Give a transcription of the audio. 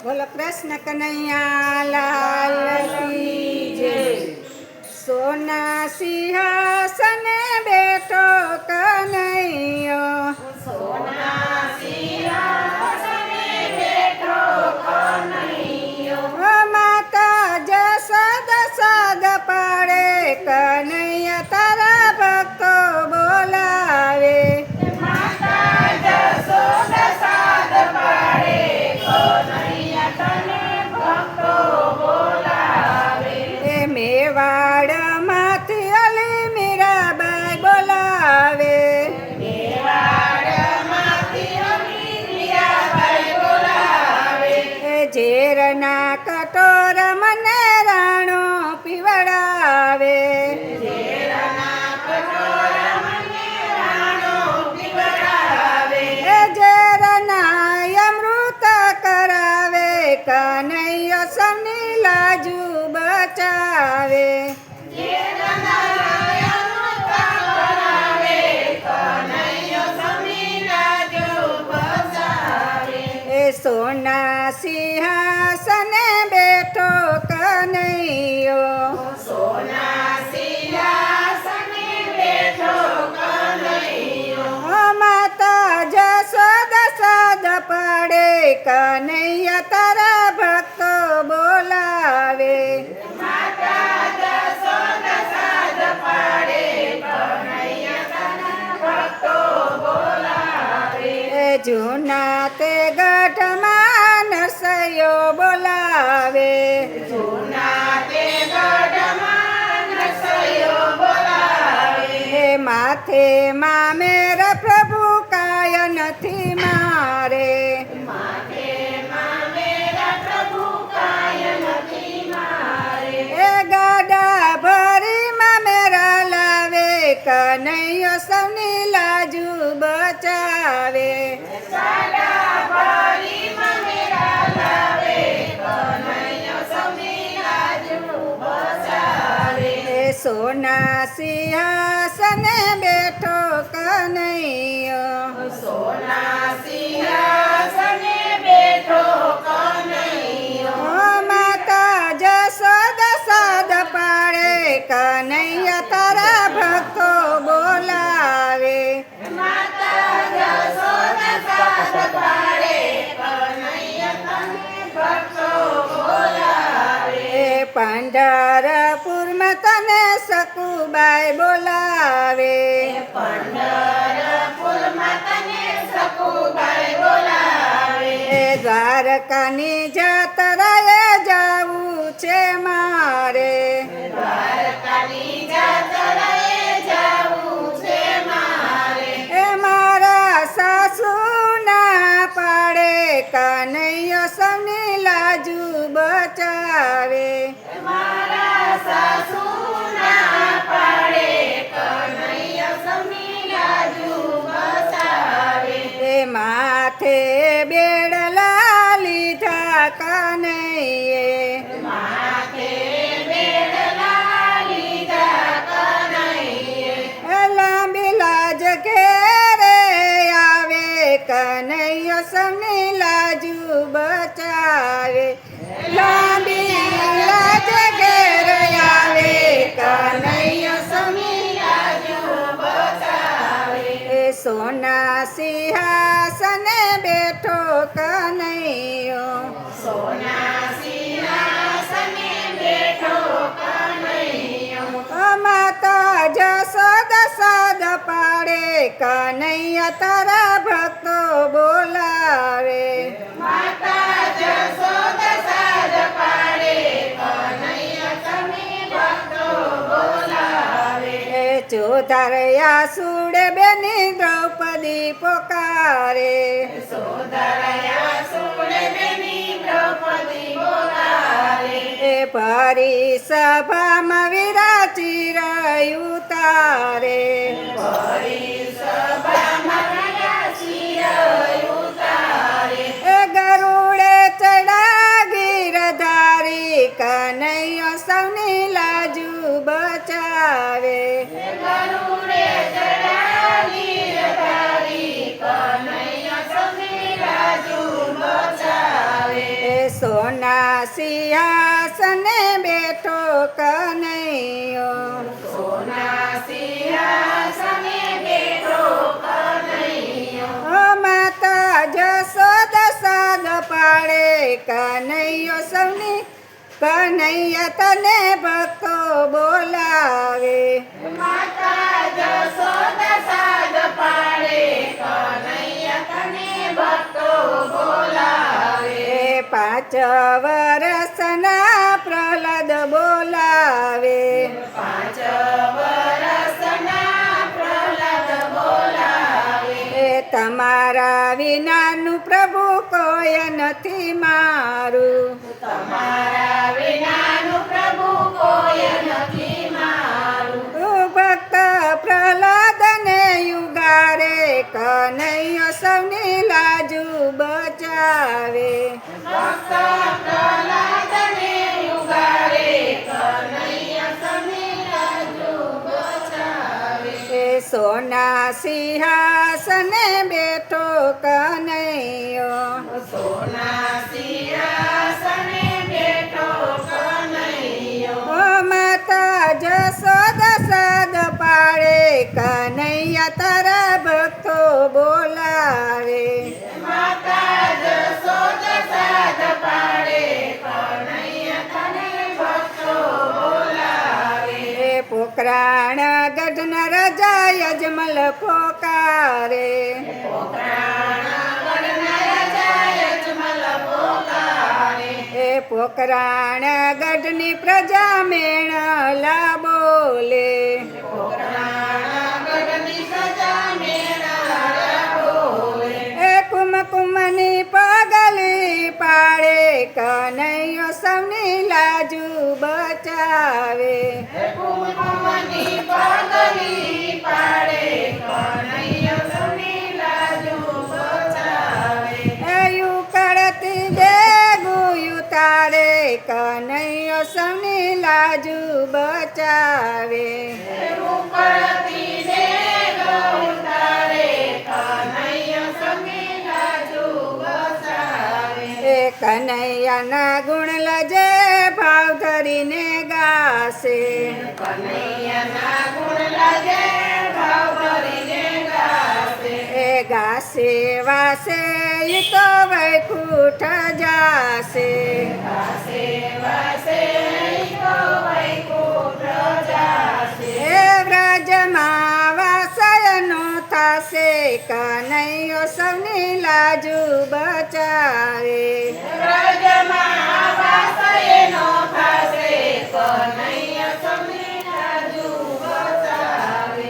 બોલો કૃષ્ણ કનૈયા લાલ કી જય। સોના સિંહાસને બેઠો કનૈયો, સોના સિંહાસને બેઠો કનૈયો, માતા જશોદા સાદ પાડે કનૈયા તારા ભક્તો બોલાવે। માતા જશોદા સાદ પાડે કનૈયા તને ભક્તો બોલાવે। એ મેવાડમાંથી અલી મીરાબાઈ બોલાવે। મેવાડમાંથી અમી મીરાબાઈ બોલાવે। એ ઝેરના કટોર મને રાણો પીવડાવે। ઝેરના કટોર મને રાણો પીવડાવે। એ ઝેરના અમૃત કરાવે કનૈયો સૌની લાજુ બચાવે। ઝેરના અમૃત કરાવે કનૈયો સૌની લાજો બચાવે। એ સોના સિંહાસને બેઠો કનૈયો, સોના સિંહાસને બેઠો કનૈયો, માતા જશોદા સાદ પાડે કનૈયા તારા ભક્તો બોલાવે। માતા જશોદા સાદ પાડે કનૈયા તને ભક્તો બોલાવે। એ જૂના તે ગઢમાં નરસૈયો બોલાવે। જૂના તે ગઢમાં નરસૈયો બોલાવે। એ માથે મામેર પ્રભુ કાય નથી મારે। માથે મામેરા પ્રભુ કાય નથી મારે। એ ગાડા ભરી મામેરા લાવે કનૈયો સૌની લાજુ બચાવે। સાડા ભરી મામેરા લાવે કનૈયો સૌની લાજો બચાવે। એ સોના સિંહાસને બેઠો કનૈયો, સોના સિંહાસને બેઠો કનૈયો, માતા જશોદા સાદ પાડે કનૈયા તારા ભક્તો બોલાવે। માતા જશોદા સાદ પાડે કનૈયા તને ભક્તો બોલાવે। એ પંઢરપુરમાં તને સકુબાઈ બોલાવે। પંઢરપુરમાં તને સકુબાઈ બોલાવે। એ દ્વારકાની જાત્રાએ જાવું છે મારે। દ્વારકાની જાત્રાએ જાવું છે મારે। એ મારા સાસુ ના પાડે કનૈયો સૌની લાજુ બચાવે। મારા સાસુ ના પાડે કનૈયા સૌની લાજુ બચાવે। એ માથે બેડલા લીધા કનૈયે, માથે બેડલા લીધા કનૈયે, એ લાંબી લાજ ઘેરે આવે કનૈયો સૌની લાજુ બચાવે। લાંબી લાજ ઘેરે આવે કનૈયો સૌની લાજુ બચાવે। એ સોના સિંહાસને બેઠો કનૈયો, સોના સિંહાસને બેઠો કનૈયો, માતા જશોદા સાદ પાડે કનૈયા તારા ભક્તો બોલાવે। માતા જશોદા સાદ પાડે કનૈયા તને ભક્તો બોલાવે। એ ચોધારયા સુડે બેની દ્રૌપદી પોકારે। સોદરયા સુડે બેની દ્રૌપદી બોલાવે। એ ભરી સભામાં વિરાચી રહ્યું તારે। ભરી સભામાં રહ્યા શિર ઉતારે। એ ગરુડે ચડા ગીરધારી કનૈયો સૌની લાજુ બચાવે। ગરુડે ચડા ગીરધારી કનૈયા સૌની લાજુ સિંહાસને બેઠો કનૈયો સોના સિંહાસને બેઠો કનૈયો માતા જશોદા સાદ પાડે કનૈયો સૌની કનૈયા તને ભક્તો બોલાવે માતા જશોદા સાદ પાડે કનૈયા તને ભક્તો બોલાવે 5 વર્ષના પ્રહલાદ બોલાવે 5 વર્ષના પ્રહલાદ બોલાવે તમારા વિનાનું પ્રભુ કોઈ નથી મારું તમારા વિનાનું પ્રભુ કોઈ નથી મારું ભક્ત પ્રહલાદને યુગારે કનૈયો સૌની લાજુ બચાવે ભક્ત પ્રહલાદને યુગારે કનૈયા સૌની લાજુ બચાવે સોના સિંહાસને બેઠો કનૈયો સોના સિંહાસને બેઠો કનૈયો માતા જશોદા સાદ પાડે કનૈયા તારા ભક્તો બોલાવે માતા જશોદા સાદ પાડે કનૈયા તને ભક્તો બોલાવે પોકરાણ ગઢના રાજા યજમલ પોકારે પોકરાણ ગઢની પ્રજા મેણલા બોલે કુમકુમની પગલી પાડે કનૈયો સૌની લાજુ બચાવે કુમકુમની પગલી પાડે કનૈયો સૌની લાજુ બચાવે યુકળતી દેગુયું તારે કનૈયો સૌની લાજુ બચાવે ઉપરથી દેવ ઉતારે કનૈયો સૌની લાજુ બચાવે કનૈયાના ગુણ લજે ભાવ ધરીને ગાશે કનૈયાના ગુણ લાગે ભાવ ભરીને ગાશે ગાશે વાસે ઈ તો વૈકુંઠ જાશે વાસે વાસે ઈકો વૈકુંઠ જાશે વ્રજમાં વાસયનો થાશે કનૈયો સૌની લાજુ બચાવે